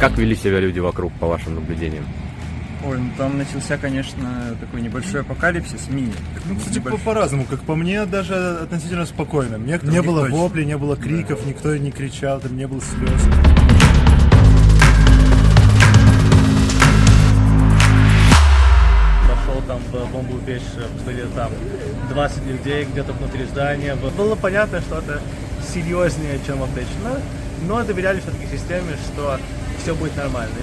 Как вели себя люди вокруг, по вашим наблюдениям? Ой, ну там начался, конечно, такой небольшой апокалипсис, мини. Ну, кстати, по-разному, как по мне, даже относительно спокойно. Не было воплей, не было криков, да. Никто не кричал, там не было слез. Пошел там в бомбоубежище, посмотрел там 20 людей где-то внутри здания. Было понятно, что это серьезнее, чем обычно, но доверяли все-таки системе, что все будет нормально.